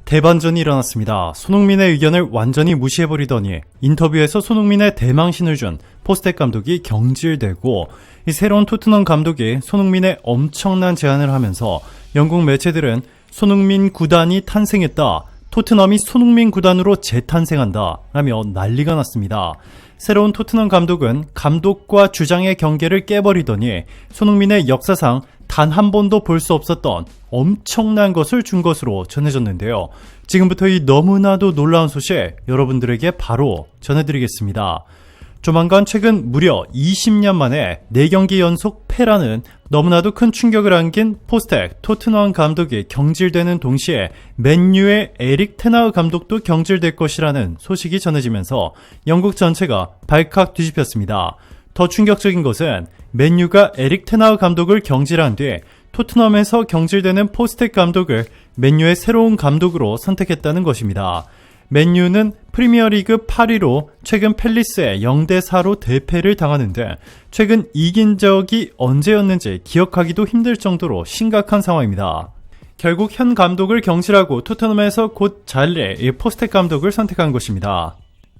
대반전이 일어났습니다. 손흥민의 의견을 완전히 무시해버리더니 인터뷰에서 손흥민의 대망신을 준 포스텍 감독이 경질되고, 이 새로운 토트넘 감독이 손흥민의 엄청난 제안을 하면서 영국 매체들은 손흥민 구단이 탄생했다, 토트넘이 손흥민 구단으로 재탄생한다 라며 난리가 났습니다. 새로운 토트넘 감독은 감독과 주장의 경계를 깨버리더니 손흥민의 역사상 단 한 번도 볼 수 없었던 엄청난 것을 준 것으로 전해졌는데요. 지금부터 이 너무나도 놀라운 소식 여러분들에게 바로 전해드리겠습니다. 조만간 최근 무려 20년 만에 4경기 연속 패라는 너무나도 큰 충격을 안긴 포스텍 토트넘 감독이 경질되는 동시에 맨유의 에릭 테나흐 감독도 경질될 것이라는 소식이 전해지면서 영국 전체가 발칵 뒤집혔습니다. 더 충격적인 것은 맨유가 에릭 테나흐 감독을 경질한 뒤 토트넘에서 경질되는 포스텍 감독을 맨유의 새로운 감독으로 선택했다는 것입니다. 맨유는 프리미어리그 8위로 최근 팰리스에 0대4로 대패를 당하는데 최근 이긴 적이 언제였는지 기억하기도 힘들 정도로 심각한 상황입니다. 결국 현 감독을 경질하고 토트넘에서 곧 잘릴 이 포스텍 감독을 선택한 것입니다.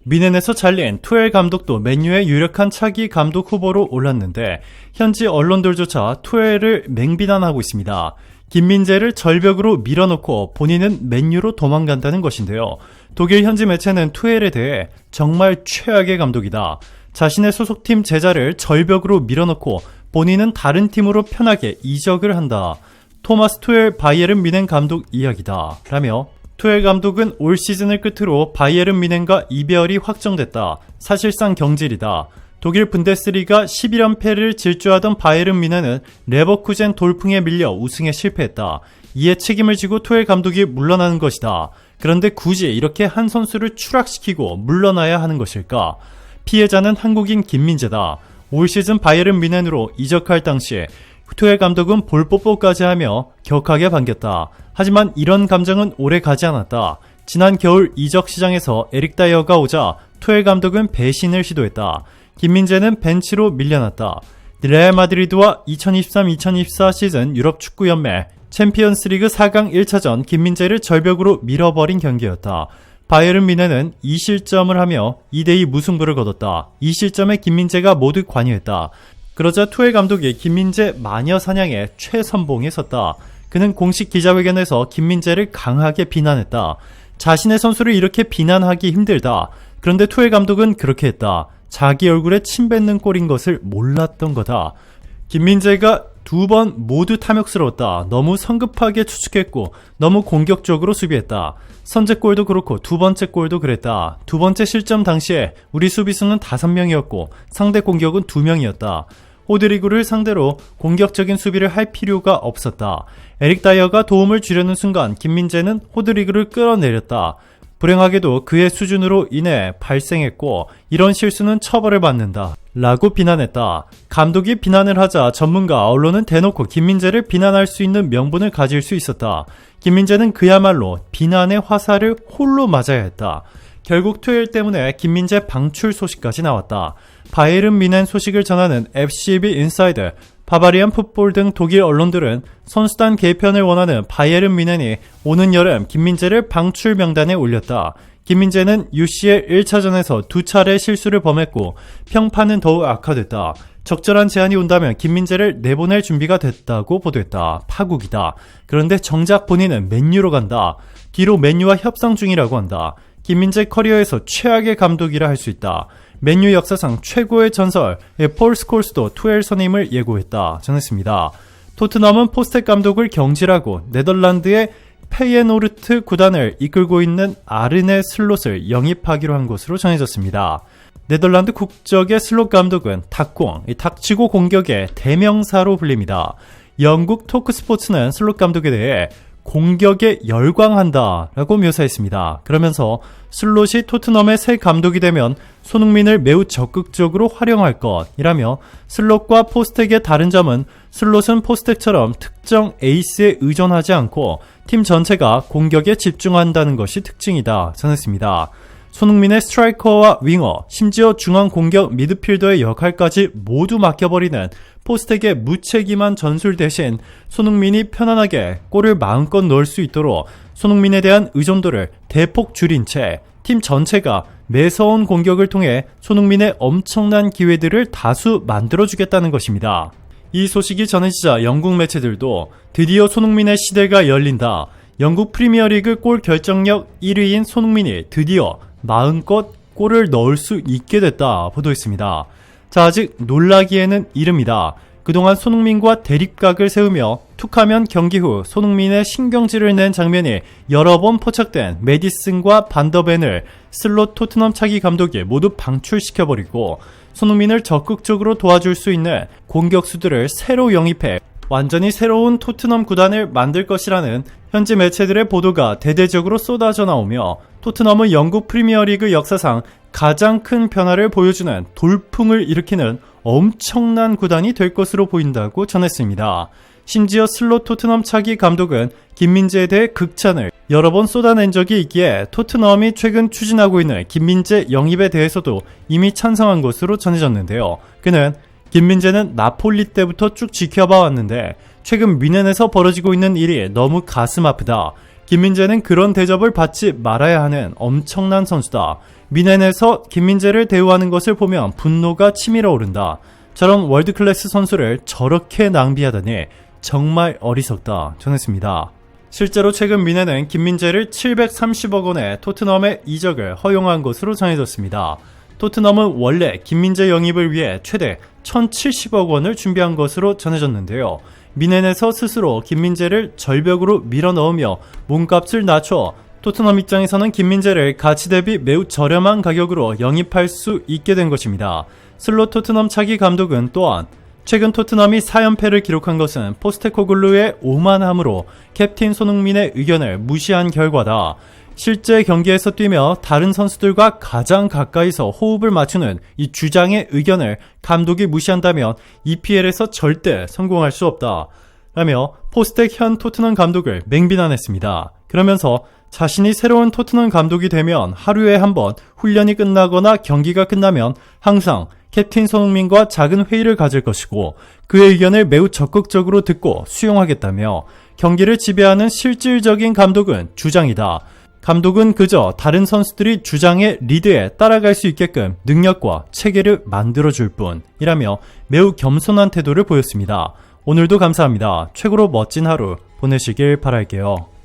미넨에서 잘린 투엘 감독도 맨유의 유력한 차기 감독 후보로 올랐는데 현지 언론들조차 투엘을 맹비난하고 있습니다. 김민재를 절벽으로 밀어넣고 본인은 맨유로 도망간다는 것인데요. 독일 현지 매체는 투엘에 대해 정말 최악의 감독이다, 자신의 소속팀 제자를 절벽으로 밀어넣고 본인은 다른 팀으로 편하게 이적을 한다, 토마스 투엘 바이에른 뮌헨 감독 이야기다 라며 투엘 감독은 올 시즌을 끝으로 바이에른 뮌헨과 이별이 확정됐다, 사실상 경질이다, 독일 분데스리가 11연패를 질주하던 바이에른 뮌헨은 레버쿠젠 돌풍에 밀려 우승에 실패했다, 이에 책임을 지고 투엘 감독이 물러나는 것이다. 그런데 굳이 이렇게 한 선수를 추락시키고 물러나야 하는 것일까? 피해자는 한국인 김민재다. 올 시즌 바이에른 뮌헨으로 이적할 당시 투엘 감독은 볼뽀뽀까지 하며 격하게 반겼다. 하지만 이런 감정은 오래 가지 않았다. 지난 겨울 이적 시장에서 에릭 다이어가 오자 투엘 감독은 배신을 시도했다. 김민재는 벤치로 밀려났다. 레알 마드리드와 2023-2024 시즌 유럽 축구연맹 챔피언스리그 4강 1차전 김민재를 절벽으로 밀어버린 경기였다. 바이에른 뮌헨은 2실점을 하며 2대2 무승부를 거뒀다. 이 실점에 김민재가 모두 관여했다. 그러자 투엘 감독이 김민재 마녀 사냥에 최선봉에 섰다. 그는 공식 기자회견에서 김민재를 강하게 비난했다. 자신의 선수를 이렇게 비난하기 힘들다. 그런데 투엘 감독은 그렇게 했다. 자기 얼굴에 침 뱉는 꼴인 것을 몰랐던 거다. 김민재가 2번 모두 탐욕스러웠다. 너무 성급하게 추측했고 너무 공격적으로 수비했다. 선제골도 그렇고 두 번째 골도 그랬다. 두 번째 실점 당시에 우리 수비수는 5명이었고 상대 공격은 2명이었다. 호드리그를 상대로 공격적인 수비를 할 필요가 없었다. 에릭 다이어가 도움을 주려는 순간 김민재는 호드리그를 끌어내렸다. 불행하게도 그의 수준으로 인해 발생했고 이런 실수는 처벌을 받는다 라고 비난했다. 감독이 비난을 하자 전문가 언론은 대놓고 김민재를 비난할 수 있는 명분을 가질 수 있었다. 김민재는 그야말로 비난의 화살을 홀로 맞아야 했다. 결국 투엘 때문에 김민재 방출 소식까지 나왔다. 바이에른 뮌헨 소식을 전하는 FCB 인사이더, 바바리안 풋볼 등 독일 언론들은 선수단 개편을 원하는 바이에른 뮌헨이 오는 여름 김민재를 방출 명단에 올렸다. 김민재는 UCL 1차전에서 2차례 실수를 범했고 평판은 더욱 악화됐다. 적절한 제안이 온다면 김민재를 내보낼 준비가 됐다고 보도했다. 파국이다. 그런데 정작 본인은 맨유로 간다. 뒤로 맨유와 협상 중이라고 한다. 김민재 커리어에서 최악의 감독이라 할 수 있다. 맨유 역사상 최고의 전설 폴 스콜스도 투엘 선임을 예고했다 전했습니다. 토트넘은 포스텍 감독을 경질하고 네덜란드의 페이에노르트 구단을 이끌고 있는 아르네 슬롯을 영입하기로 한 것으로 전해졌습니다. 네덜란드 국적의 슬롯 감독은 닭공, 닥치고 공격의 대명사로 불립니다. 영국 토크스포츠는 슬롯 감독에 대해 공격에 열광한다 라고 묘사했습니다. 그러면서 슬롯이 토트넘의 새 감독이 되면 손흥민을 매우 적극적으로 활용할 것이라며 슬롯과 포스텍의 다른 점은 슬롯은 포스텍처럼 특정 에이스에 의존하지 않고 팀 전체가 공격에 집중한다는 것이 특징이다 전했습니다. 손흥민의 스트라이커와 윙어, 심지어 중앙 공격 미드필더의 역할까지 모두 맡겨버리는 포스텍의 무책임한 전술 대신 손흥민이 편안하게 골을 마음껏 넣을 수 있도록 손흥민에 대한 의존도를 대폭 줄인 채 팀 전체가 매서운 공격을 통해 손흥민의 엄청난 기회들을 다수 만들어주겠다는 것입니다. 이 소식이 전해지자 영국 매체들도 드디어 손흥민의 시대가 열린다. 영국 프리미어리그 골 결정력 1위인 손흥민이 드디어 마음껏 골을 넣을 수 있게 됐다 보도했습니다. 자, 아직 놀라기에는 이릅니다. 그동안 손흥민과 대립각을 세우며 툭하면 경기 후 손흥민의 신경질을 낸 장면이 여러 번 포착된 메디슨과 반더벤을 슬롯 토트넘 차기 감독이 모두 방출시켜버리고 손흥민을 적극적으로 도와줄 수 있는 공격수들을 새로 영입해 완전히 새로운 토트넘 구단을 만들 것이라는 현지 매체들의 보도가 대대적으로 쏟아져 나오며 토트넘은 영국 프리미어리그 역사상 가장 큰 변화를 보여주는 돌풍을 일으키는 엄청난 구단이 될 것으로 보인다고 전했습니다. 심지어 슬롯 토트넘 차기 감독은 김민재에 대해 극찬을 여러 번 쏟아낸 적이 있기에 토트넘이 최근 추진하고 있는 김민재 영입에 대해서도 이미 찬성한 것으로 전해졌는데요. 그는 김민재는 나폴리 때부터 쭉 지켜봐 왔는데 최근 미넨에서 벌어지고 있는 일이 너무 가슴 아프다. 김민재는 그런 대접을 받지 말아야 하는 엄청난 선수다. 미넨에서 김민재를 대우하는 것을 보면 분노가 치밀어 오른다. 저런 월드클래스 선수를 저렇게 낭비하다니 정말 어리석다 전했습니다. 실제로 최근 미넨은 김민재를 730억 원의 토트넘의 이적을 허용한 것으로 전해졌습니다. 토트넘은 원래 김민재 영입을 위해 최대 1070억 원을 준비한 것으로 전해졌는데요. 미넨에서 스스로 김민재를 절벽으로 밀어넣으며 몸값을 낮춰 토트넘 입장에서는 김민재를 가치 대비 매우 저렴한 가격으로 영입할 수 있게 된 것입니다. 슬롯 토트넘 차기 감독은 또한 최근 토트넘이 4연패를 기록한 것은 포스테코글루의 오만함으로 캡틴 손흥민의 의견을 무시한 결과다. 실제 경기에서 뛰며 다른 선수들과 가장 가까이서 호흡을 맞추는 이 주장의 의견을 감독이 무시한다면 EPL에서 절대 성공할 수 없다. 라며 포스텍 현 토트넘 감독을 맹비난했습니다. 그러면서 자신이 새로운 토트넘 감독이 되면 하루에 한 번 훈련이 끝나거나 경기가 끝나면 항상 캡틴 손흥민과 작은 회의를 가질 것이고 그의 의견을 매우 적극적으로 듣고 수용하겠다며 경기를 지배하는 실질적인 감독은 주장이다. 감독은 그저 다른 선수들이 주장의 리드에 따라갈 수 있게끔 능력과 체계를 만들어줄 뿐이라며 매우 겸손한 태도를 보였습니다. 오늘도 감사합니다. 최고로 멋진 하루 보내시길 바랄게요.